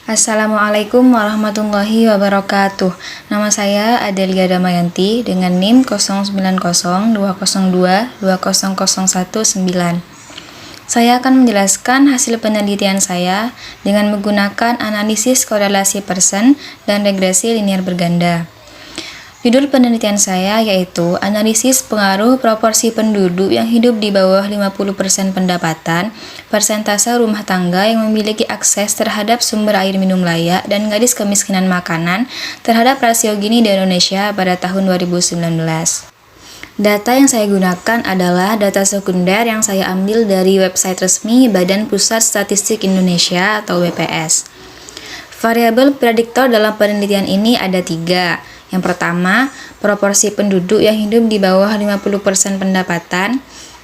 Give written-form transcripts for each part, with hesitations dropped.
Assalamualaikum warahmatullahi wabarakatuh. Nama saya Adelia Damayanti dengan NIM 090202200119. Saya akan menjelaskan hasil penelitian saya dengan menggunakan analisis korelasi persen dan regresi linear berganda. Judul penelitian saya yaitu analisis pengaruh proporsi penduduk yang hidup di bawah 50% pendapatan, persentase rumah tangga yang memiliki akses terhadap sumber air minum layak, dan garis kemiskinan makanan terhadap rasio Gini di Indonesia pada tahun 2019. Data yang saya gunakan adalah data sekunder yang saya ambil dari website resmi Badan Pusat Statistik Indonesia atau BPS. Variabel prediktor dalam penelitian ini ada 3. Yang pertama, proporsi penduduk yang hidup di bawah 50% pendapatan.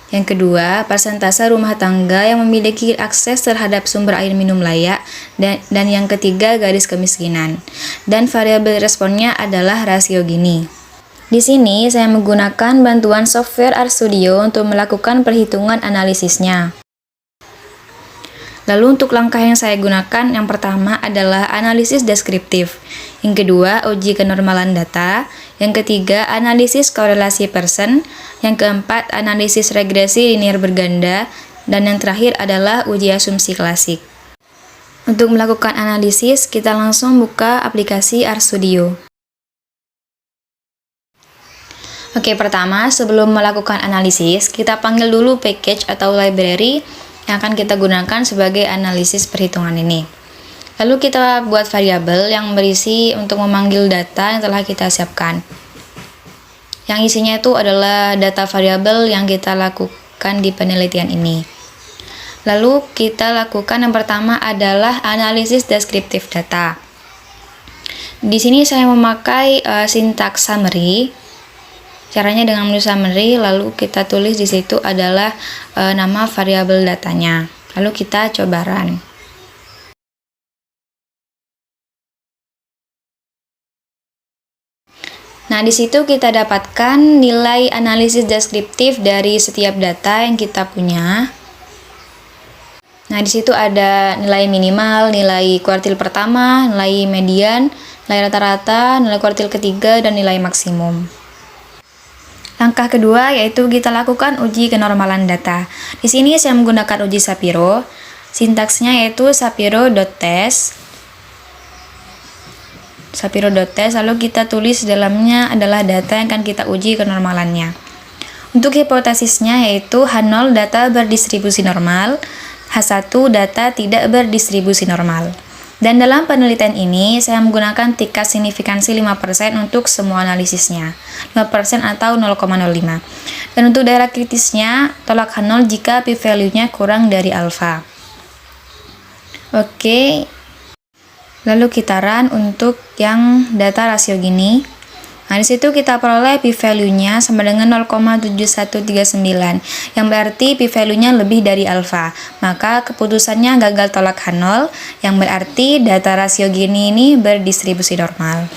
Yang kedua, persentase rumah tangga yang memiliki akses terhadap sumber air minum layak. Dan yang ketiga, garis kemiskinan. Dan variabel responnya adalah rasio Gini. Di sini saya menggunakan bantuan software RStudio untuk melakukan perhitungan analisisnya. Lalu untuk langkah yang saya gunakan, yang pertama adalah analisis deskriptif, yang kedua uji kenormalan data, yang ketiga analisis korelasi persen, yang keempat analisis regresi linear berganda, dan yang terakhir adalah uji asumsi klasik. Untuk melakukan analisis, kita langsung buka aplikasi RStudio. Oke, pertama sebelum melakukan analisis, kita panggil dulu package atau library yang akan kita gunakan sebagai analisis perhitungan ini. Lalu kita buat variabel yang berisi untuk memanggil data yang telah kita siapkan. Yang isinya itu adalah data variabel yang kita lakukan di penelitian ini. Lalu kita lakukan yang pertama adalah analisis deskriptif data. Di sini saya memakai sintaks summary. Caranya dengan menulis summary, lalu kita tulis di situ adalah nama variabel datanya. Lalu kita coba run. Nah, di situ kita dapatkan nilai analisis deskriptif dari setiap data yang kita punya. Nah, di situ ada nilai minimal, nilai kuartil pertama, nilai median, nilai rata-rata, nilai kuartil ketiga, dan nilai maksimum. Langkah kedua yaitu kita lakukan uji kenormalan data. Di sini saya menggunakan uji Shapiro. Sintaksnya yaitu shapiro.test. Shapiro.test, lalu kita tulis di dalamnya adalah data yang akan kita uji kenormalannya. Untuk hipotesisnya yaitu H0 data berdistribusi normal, H1 data tidak berdistribusi normal. Dan dalam penelitian ini, saya menggunakan tingkat signifikansi 5% untuk semua analisisnya, 5% atau 0,05. Dan untuk daerah kritisnya, tolak H0 jika p-value-nya kurang dari alfa. Oke, lalu kita run untuk yang data rasio Gini. Nah, di situ kita peroleh p-value-nya sama dengan 0,7139, yang berarti p-value-nya lebih dari alfa. Maka keputusannya gagal tolak H0, yang berarti data rasio Gini ini berdistribusi normal.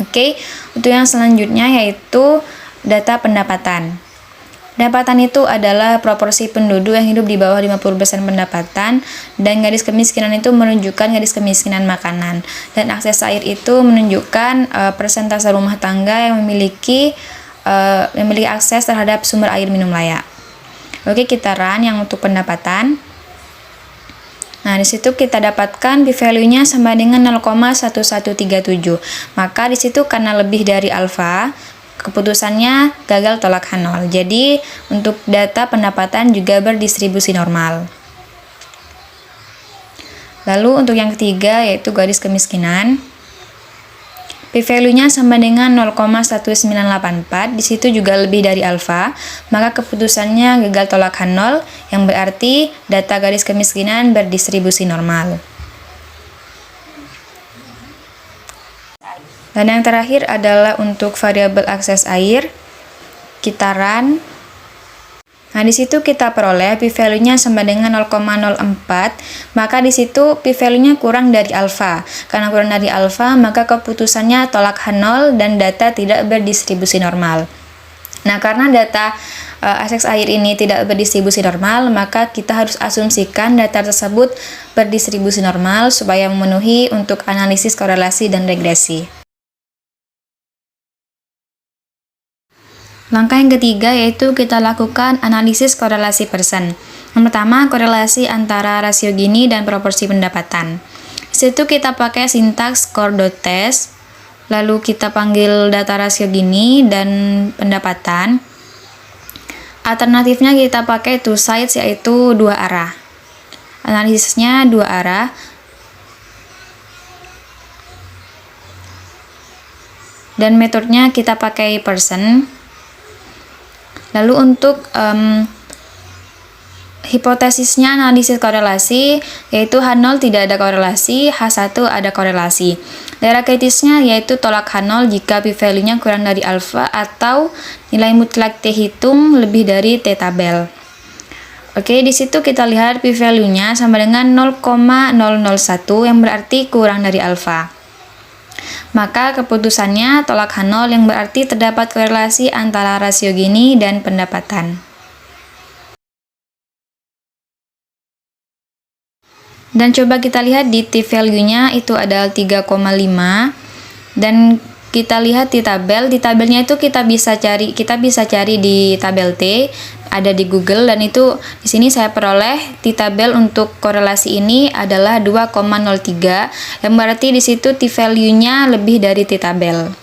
Oke, untuk yang selanjutnya yaitu data pendapatan. Pendapatan itu adalah proporsi penduduk yang hidup di bawah 50% pendapatan, dan garis kemiskinan itu menunjukkan garis kemiskinan makanan, dan akses air itu menunjukkan persentase rumah tangga yang memiliki akses terhadap sumber air minum layak. Oke, kita run yang untuk pendapatan. Nah, di situ kita dapatkan p-value-nya sama dengan 0,1137. Maka di situ karena lebih dari alfa, keputusannya gagal tolak H0. Jadi, untuk data pendapatan juga berdistribusi normal. Lalu untuk yang ketiga yaitu garis kemiskinan. P-value-nya sama dengan 0,1984. Di situ juga lebih dari alfa, maka keputusannya gagal tolak H0, yang berarti data garis kemiskinan berdistribusi normal. Dan yang terakhir adalah untuk variabel akses air. Kita run. Nah, di situ kita peroleh p-value-nya sama dengan 0,04, maka di situ p-value-nya kurang dari alfa. Karena kurang dari alfa, maka keputusannya tolak H0 dan data tidak berdistribusi normal. Nah, karena data akses air ini tidak berdistribusi normal, maka kita harus asumsikan data tersebut berdistribusi normal supaya memenuhi untuk analisis korelasi dan regresi. Langkah yang ketiga yaitu kita lakukan analisis korelasi persen. Yang pertama, korelasi antara rasio Gini dan proporsi pendapatan. Di situ kita pakai sintaks core.test, lalu kita panggil data rasio Gini dan pendapatan. Alternatifnya kita pakai two sides, yaitu dua arah. Analisisnya dua arah. Dan metodenya kita pakai persen. Lalu untuk hipotesisnya analisis korelasi, yaitu H0 tidak ada korelasi, H1 ada korelasi. Daerah kritisnya yaitu tolak H0 jika p-value-nya kurang dari alfa atau nilai mutlak T hitung lebih dari T tabel. Oke, di situ kita lihat p-value-nya sama dengan 0,001 yang berarti kurang dari alfa. Maka keputusannya tolak H0 yang berarti terdapat korelasi antara rasio Gini dan pendapatan. Dan coba kita lihat di t-value-nya itu adalah 3,5 dan kita lihat di tabel. Di tabelnya itu kita bisa cari di tabel T, ada di Google, dan itu di sini saya peroleh di tabel untuk korelasi ini adalah 2,03 yang berarti di situ t-value-nya lebih dari t tabel.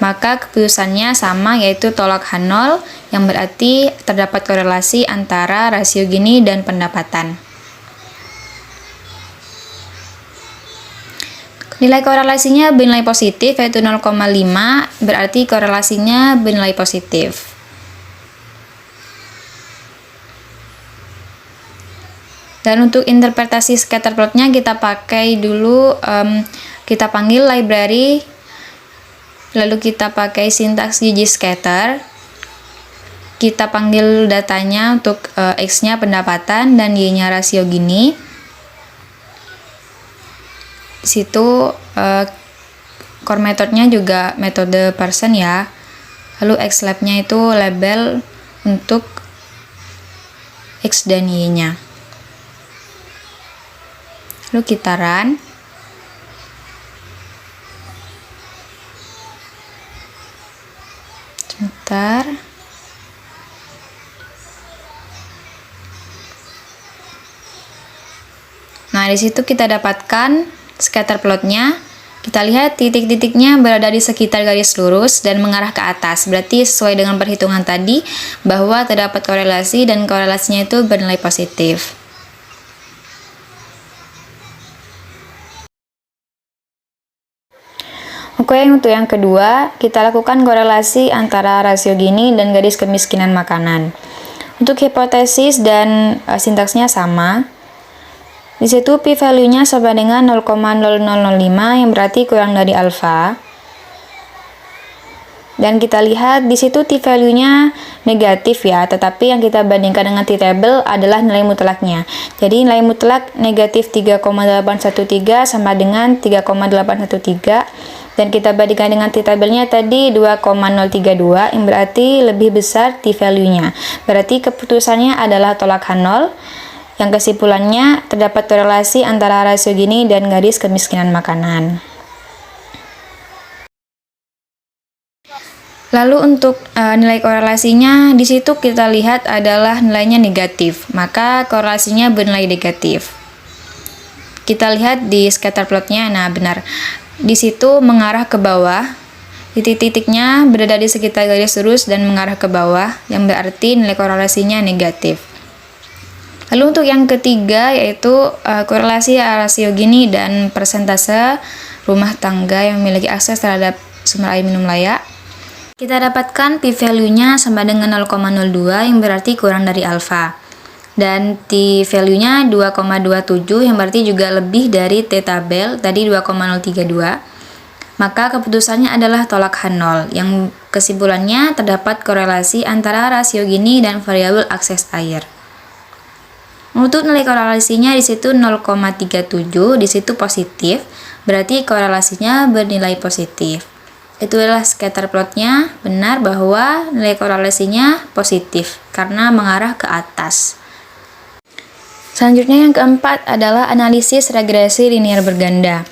Maka keputusannya sama, yaitu tolak H0 yang berarti terdapat korelasi antara rasio Gini dan pendapatan. Nilai korelasinya bernilai positif, yaitu 0,5, berarti korelasinya bernilai positif. Dan untuk interpretasi scatter plotnya kita pakai dulu, kita panggil library, lalu kita pakai sintaks ggScatter, kita panggil datanya untuk X-nya pendapatan dan Y-nya rasio Gini. Di situ core metodenya juga metode persen ya. Lalu xlab-nya itu label untuk X dan Y-nya. Lalu kita run. Sebentar. Nah, di situ kita dapatkan scatter plotnya. Kita lihat titik-titiknya berada di sekitar garis lurus dan mengarah ke atas. Berarti sesuai dengan perhitungan tadi bahwa terdapat korelasi dan korelasinya itu bernilai positif. Oke, untuk yang kedua, kita lakukan korelasi antara rasio Gini dan garis kemiskinan makanan. Untuk hipotesis dan sintaksnya sama. Di situ p-value-nya sama dengan 0,0005 yang berarti kurang dari alfa. Dan kita lihat di situ t-value-nya negatif ya, tetapi yang kita bandingkan dengan t-table adalah nilai mutlaknya. Jadi nilai mutlak negatif 3,813 sama dengan 3,813, dan kita bandingkan dengan t-tabelnya tadi 2,032 yang berarti lebih besar t-value-nya. Berarti keputusannya adalah tolak H0. Yang kesimpulannya terdapat korelasi antara rasio Gini dan garis kemiskinan makanan. Lalu untuk nilai korelasinya di situ kita lihat adalah nilainya negatif, maka korelasinya bernilai negatif. Kita lihat di scatter plotnya, nah benar. Di situ mengarah ke bawah, titik-titiknya berada di sekitar garis lurus dan mengarah ke bawah, yang berarti nilai korelasinya negatif. Lalu untuk yang ketiga yaitu korelasi rasio Gini dan persentase rumah tangga yang memiliki akses terhadap sumber air minum layak. Kita dapatkan p-value-nya sama dengan 0,02 yang berarti kurang dari alfa. Dan t-value-nya 2,27 yang berarti juga lebih dari t-tabel, tadi 2,032. Maka keputusannya adalah tolak H0, yang kesimpulannya terdapat korelasi antara rasio Gini dan variabel akses air. Untuk nilai korelasinya di situ 0,37, di situ positif, berarti korelasinya bernilai positif. itulah scatter plotnya, benar bahwa nilai korelasinya positif karena mengarah ke atas. Selanjutnya yang keempat adalah analisis regresi linear berganda.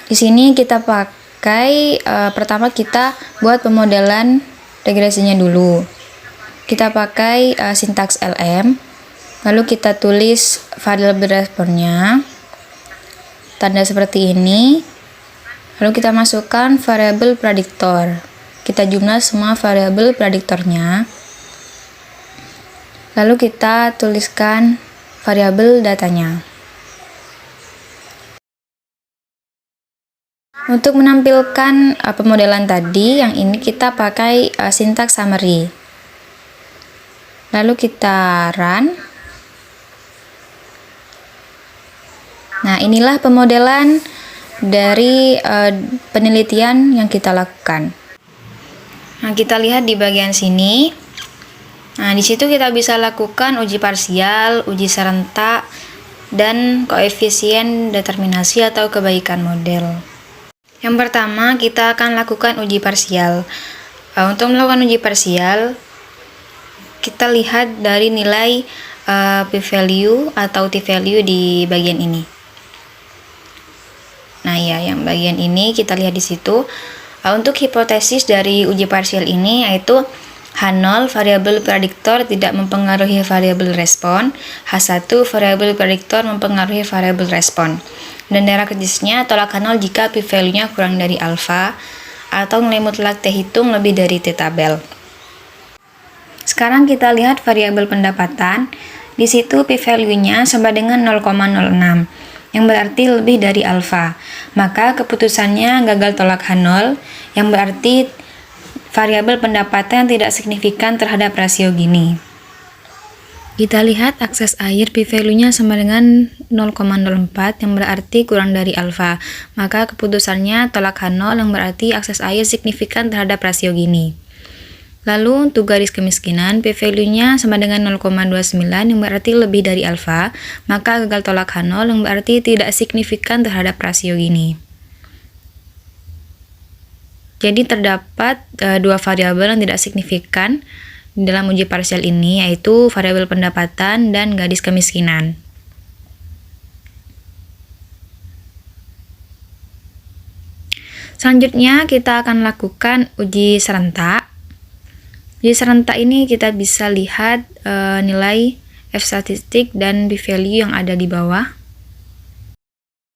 Di sini kita pakai pertama kita buat pemodelan regresinya dulu. Kita pakai sintaks LM, lalu kita tulis variabel responnya, tanda seperti ini. Lalu kita masukkan variabel prediktor. Kita jumlah semua variabel prediktornya. Lalu kita tuliskan variabel datanya. Untuk menampilkan pemodelan tadi, yang ini kita pakai sintaks summary. Lalu kita run. Nah, inilah pemodelan dari penelitian yang kita lakukan. Nah, kita lihat di bagian sini. Nah, di situ kita bisa lakukan uji parsial, uji serentak, dan koefisien determinasi atau kebaikan model. Yang pertama, kita akan lakukan uji parsial. Untuk melakukan uji parsial, kita lihat dari nilai p-value atau t-value di bagian ini. Nah ya, yang bagian ini kita lihat di situ. Untuk hipotesis dari uji parsial ini yaitu H0 variabel prediktor tidak mempengaruhi variabel respon, H1 variabel prediktor mempengaruhi variabel respon. Dan daerah kritisnya tolak H0 jika p-value-nya kurang dari alfa atau nilai mutlak T hitung lebih dari T tabel. Sekarang kita lihat variabel pendapatan. Di situ p-value-nya sama dengan 0,06. yang berarti lebih dari alfa. Maka keputusannya gagal tolak H0, yang berarti variabel pendapatan tidak signifikan terhadap rasio Gini. Kita lihat akses air p-value-nya sama dengan 0,04 yang berarti kurang dari alfa. Maka keputusannya tolak H0 yang berarti akses air signifikan terhadap rasio Gini. Lalu untuk garis kemiskinan, p-value-nya sama dengan 0,29 yang berarti lebih dari alfa, maka gagal tolak H0 yang berarti tidak signifikan terhadap rasio Gini. Jadi terdapat dua variabel yang tidak signifikan dalam uji parsial ini, yaitu variabel pendapatan dan garis kemiskinan. Selanjutnya kita akan lakukan uji serentak. Uji serentak ini kita bisa lihat nilai F statistik dan p-value yang ada di bawah.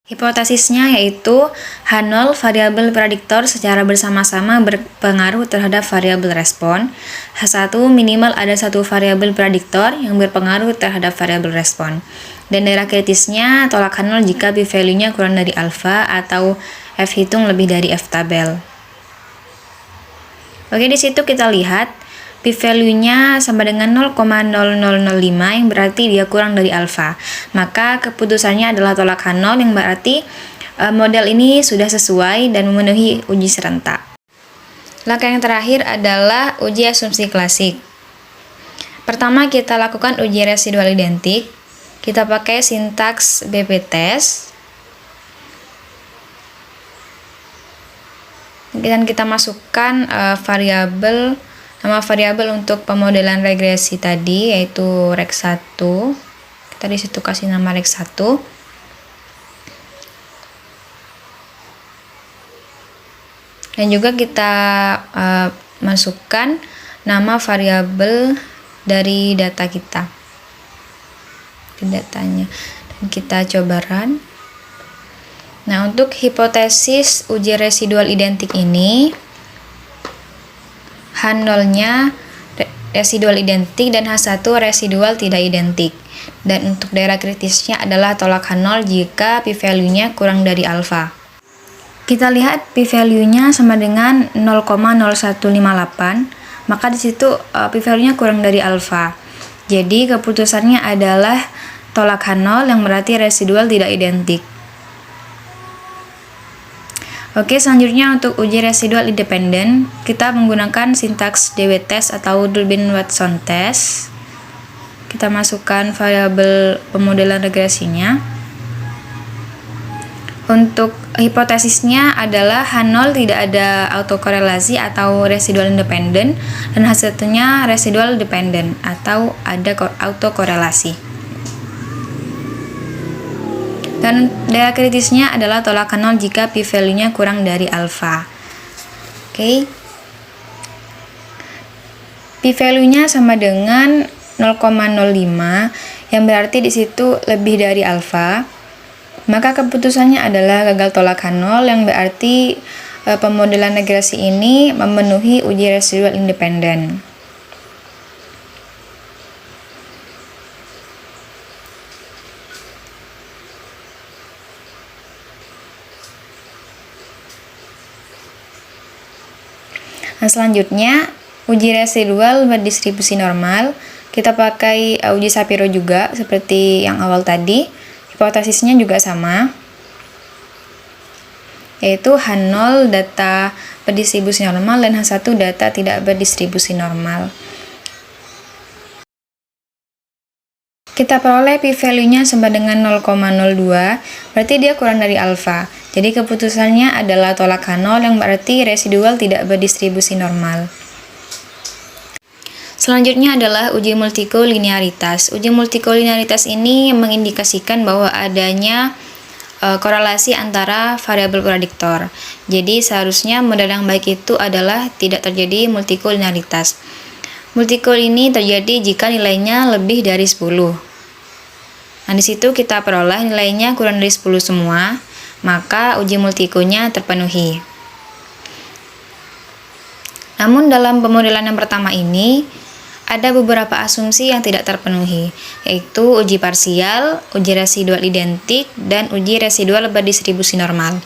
Hipotesisnya yaitu H0 variabel prediktor secara bersama-sama berpengaruh terhadap variabel respon. H1 minimal ada satu variabel prediktor yang berpengaruh terhadap variabel respon. Dan daerah kritisnya tolak H0 jika p-value-nya kurang dari alfa atau F hitung lebih dari F tabel. Oke, di situ kita lihat p-value-nya sama dengan 0,0005 yang berarti dia kurang dari alfa. Maka keputusannya adalah tolak H0 yang berarti model ini sudah sesuai dan memenuhi uji serentak. Langkah yang terakhir adalah uji asumsi klasik. Pertama kita lakukan uji residual identik. Kita pakai sintaks BP-test. Dan kita masukkan nama variabel untuk pemodelan regresi tadi yaitu reg1. Kita di situ kasih nama reg1. Dan juga kita masukkan nama variabel dari data kita. Di datanya. Dan kita coba run. Nah, untuk hipotesis uji residual identik ini H0-nya residual identik dan H1 residual tidak identik. Dan untuk daerah kritisnya adalah tolak H0 jika p-value-nya kurang dari alfa. Kita lihat p-value-nya sama dengan 0,0158, maka di situ p-value-nya kurang dari alfa. Jadi keputusannya adalah tolak H0 yang berarti residual tidak identik. Oke, selanjutnya untuk uji residual independen, kita menggunakan sintaks DW-test atau Durbin-Watson test. Kita masukkan variabel pemodelan regresinya. Untuk hipotesisnya adalah H0 tidak ada autokorelasi atau residual independen, dan H1-nya residual dependen atau ada autokorelasi. Dan daerah kritisnya adalah tolak H0 jika p-value-nya kurang dari alfa. Oke. P-value-nya sama dengan 0,05, yang berarti di situ lebih dari alfa. Maka keputusannya adalah gagal tolak H0, yang berarti pemodelan regresi ini memenuhi uji residual independen. Nah, selanjutnya uji residual berdistribusi normal. Kita pakai uji Shapiro juga seperti yang awal tadi. Hipotesisnya juga sama, yaitu H0 data berdistribusi normal dan H1 data tidak berdistribusi normal. Kita peroleh p-value-nya sama dengan 0,02, berarti dia kurang dari alfa. Jadi keputusannya adalah tolak H0, yang berarti residual tidak berdistribusi normal. Selanjutnya adalah uji multikolinearitas. Uji multikolinearitas ini mengindikasikan bahwa adanya korelasi antara variabel prediktor. Jadi seharusnya model yang baik itu adalah tidak terjadi multikolinearitas. Multikol ini terjadi jika nilainya lebih dari 10. Nah, di situ kita peroleh nilainya kurang dari 10 semua, maka uji multikolnya terpenuhi. Namun dalam pemodelan yang pertama ini, ada beberapa asumsi yang tidak terpenuhi, yaitu uji parsial, uji residual identik, dan uji residual berdistribusi normal.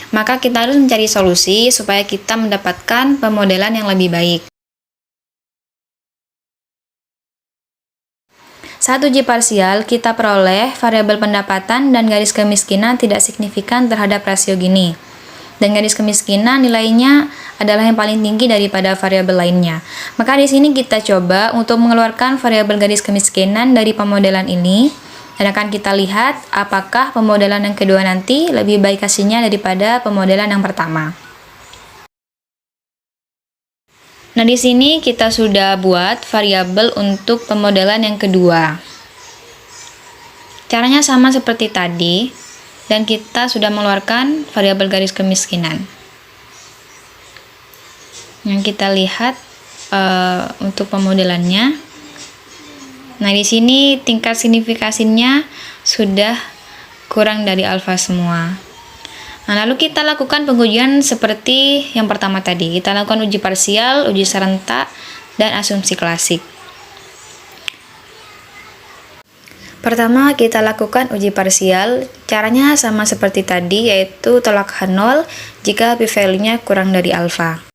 Maka kita harus mencari solusi supaya kita mendapatkan pemodelan yang lebih baik. Saat uji parsial, kita peroleh variabel pendapatan dan garis kemiskinan tidak signifikan terhadap rasio Gini. Dan garis kemiskinan nilainya adalah yang paling tinggi daripada variabel lainnya. Maka di sini kita coba untuk mengeluarkan variabel garis kemiskinan dari pemodelan ini, dan akan kita lihat apakah pemodelan yang kedua nanti lebih baik hasilnya daripada pemodelan yang pertama. Nah, di sini kita sudah buat variabel untuk pemodelan yang kedua. Caranya sama seperti tadi, dan kita sudah mengeluarkan variabel garis kemiskinan. Yang kita lihat untuk pemodelannya. Nah, di sini tingkat signifikasinya sudah kurang dari alfa semua. Nah, lalu kita lakukan pengujian seperti yang pertama tadi. Kita lakukan uji parsial, uji serentak, dan asumsi klasik. Pertama, kita lakukan uji parsial. Caranya sama seperti tadi, yaitu tolak H0 jika p-value-nya kurang dari alfa.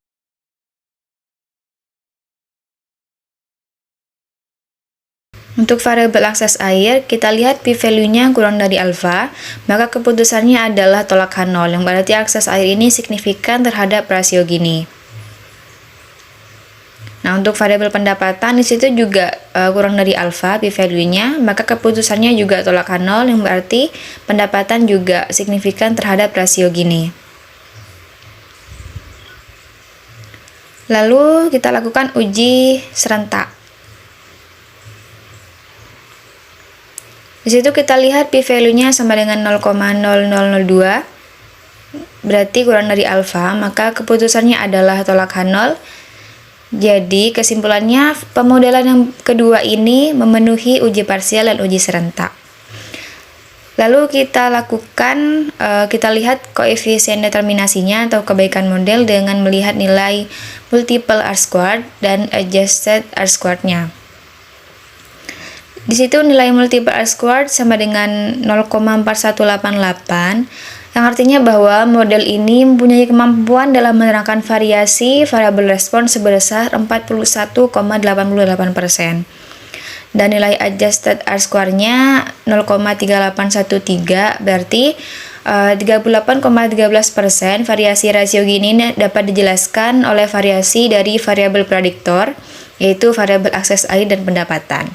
Untuk variabel akses air, kita lihat p-value-nya kurang dari alfa, maka keputusannya adalah tolak H0, yang berarti akses air ini signifikan terhadap rasio Gini. Nah, untuk variabel pendapatan di situ juga kurang dari alfa p-value-nya, maka keputusannya juga tolak H0, yang berarti pendapatan juga signifikan terhadap rasio Gini. Lalu kita lakukan uji serentak. Di situ kita lihat p-value-nya sama dengan 0,0002, berarti kurang dari alfa, maka keputusannya adalah tolak H0. Jadi kesimpulannya pemodelan yang kedua ini memenuhi uji parsial dan uji serentak. Lalu kita lakukan, kita lihat koefisien determinasinya atau kebaikan model dengan melihat nilai multiple R-squared dan adjusted R-squared-nya. Di situ nilai multiple R-squared sama dengan 0,4188, yang artinya bahwa model ini mempunyai kemampuan dalam menerangkan variasi variabel respon sebesar 41,88%. Dan nilai adjusted R-square-nya 0,3813, berarti 38,13% variasi rasio Gini dapat dijelaskan oleh variasi dari variabel prediktor, yaitu variabel akses air dan pendapatan.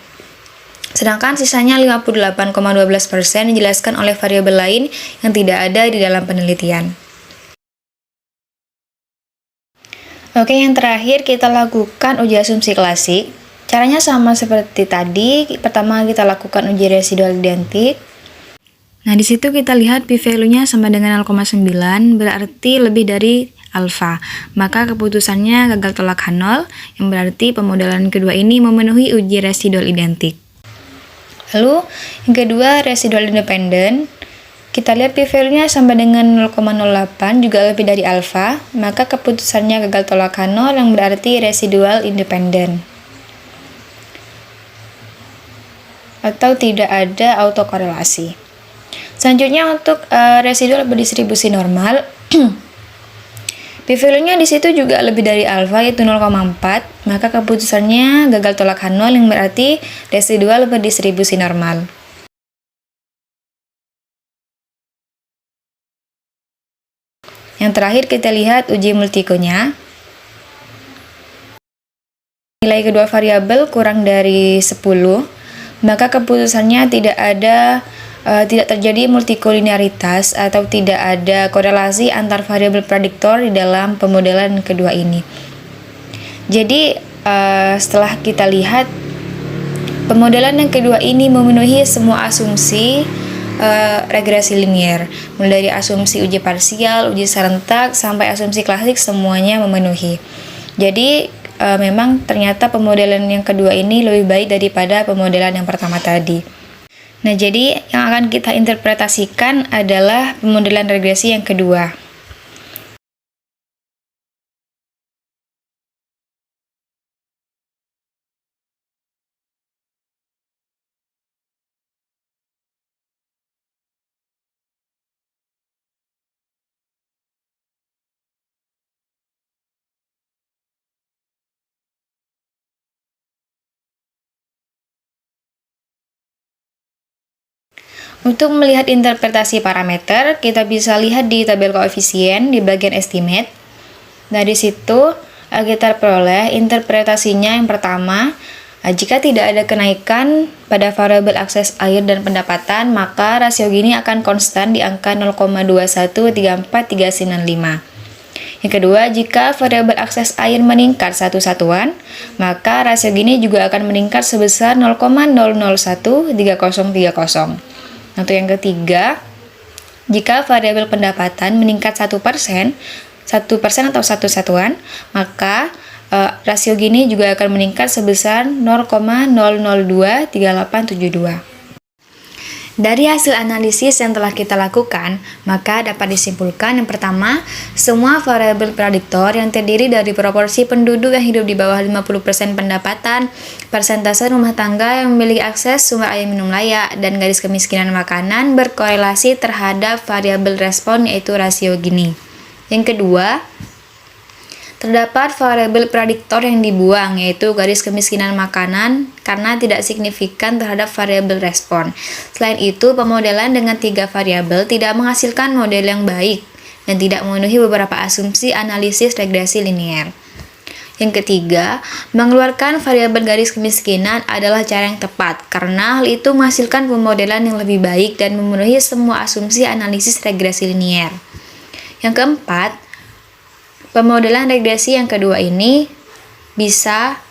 Sedangkan sisanya 58,12% dijelaskan oleh variabel lain yang tidak ada di dalam penelitian. Oke, yang terakhir kita lakukan uji asumsi klasik. Caranya sama seperti tadi. Pertama kita lakukan uji residual identik. Nah, di situ kita lihat p-value-nya sama dengan 0,9, berarti lebih dari alfa. Maka keputusannya gagal tolak H0, yang berarti pemodelan kedua ini memenuhi uji residual identik. Lalu, yang kedua, residual independen. Kita lihat p-value-nya sama dengan 0,08, juga lebih dari alfa, maka keputusannya gagal tolak H0, yang berarti residual independen. Atau tidak ada autokorelasi. Selanjutnya untuk residual berdistribusi normal, p-value-nya di situ juga lebih dari alfa, yaitu 0,4, maka keputusannya gagal tolak H0, yang berarti residual berdistribusi normal. Yang terakhir kita lihat uji multiko-nya. Nilai kedua variabel kurang dari 10, maka keputusannya tidak terjadi multikolinearitas atau tidak ada korelasi antar variabel prediktor di dalam pemodelan kedua ini. Jadi setelah kita lihat pemodelan yang kedua ini memenuhi semua asumsi regresi linier, mulai dari asumsi uji parsial, uji serentak, sampai asumsi klasik semuanya memenuhi. Jadi memang ternyata pemodelan yang kedua ini lebih baik daripada pemodelan yang pertama tadi. Nah, jadi yang akan kita interpretasikan adalah pemodelan regresi yang kedua. Untuk melihat interpretasi parameter, kita bisa lihat di tabel koefisien di bagian estimate. Nah, di situ kita peroleh interpretasinya yang pertama, jika tidak ada kenaikan pada variabel akses air dan pendapatan, maka rasio Gini akan konstan di angka 0,2134395. Yang kedua, jika variabel akses air meningkat satu satuan, maka rasio Gini juga akan meningkat sebesar 0,0013030. Untuk yang ketiga, jika variabel pendapatan meningkat 1% atau satu satuan, maka rasio Gini juga akan meningkat sebesar 0,0023872. Dari hasil analisis yang telah kita lakukan, maka dapat disimpulkan yang pertama, semua variabel prediktor yang terdiri dari proporsi penduduk yang hidup di bawah 50% pendapatan, persentase rumah tangga yang memiliki akses sumber air minum layak, dan garis kemiskinan makanan berkorelasi terhadap variabel respon yaitu rasio Gini. Yang kedua, terdapat variabel prediktor yang dibuang, yaitu garis kemiskinan makanan, karena tidak signifikan terhadap variabel respon. Selain itu, pemodelan dengan 3 variabel tidak menghasilkan model yang baik dan tidak memenuhi beberapa asumsi analisis regresi linier. Yang ketiga, mengeluarkan variabel garis kemiskinan adalah cara yang tepat, karena hal itu menghasilkan pemodelan yang lebih baik dan memenuhi semua asumsi analisis regresi linier. Yang keempat, pemodelan regresi yang kedua ini bisa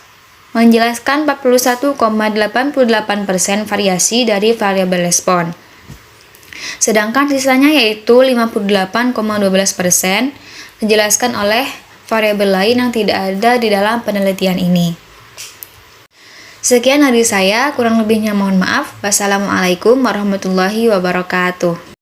menjelaskan 41,88% variasi dari variabel respon. Sedangkan sisanya yaitu 58,12% dijelaskan oleh variabel lain yang tidak ada di dalam penelitian ini. Sekian dari saya, kurang lebihnya mohon maaf. Wassalamualaikum warahmatullahi wabarakatuh.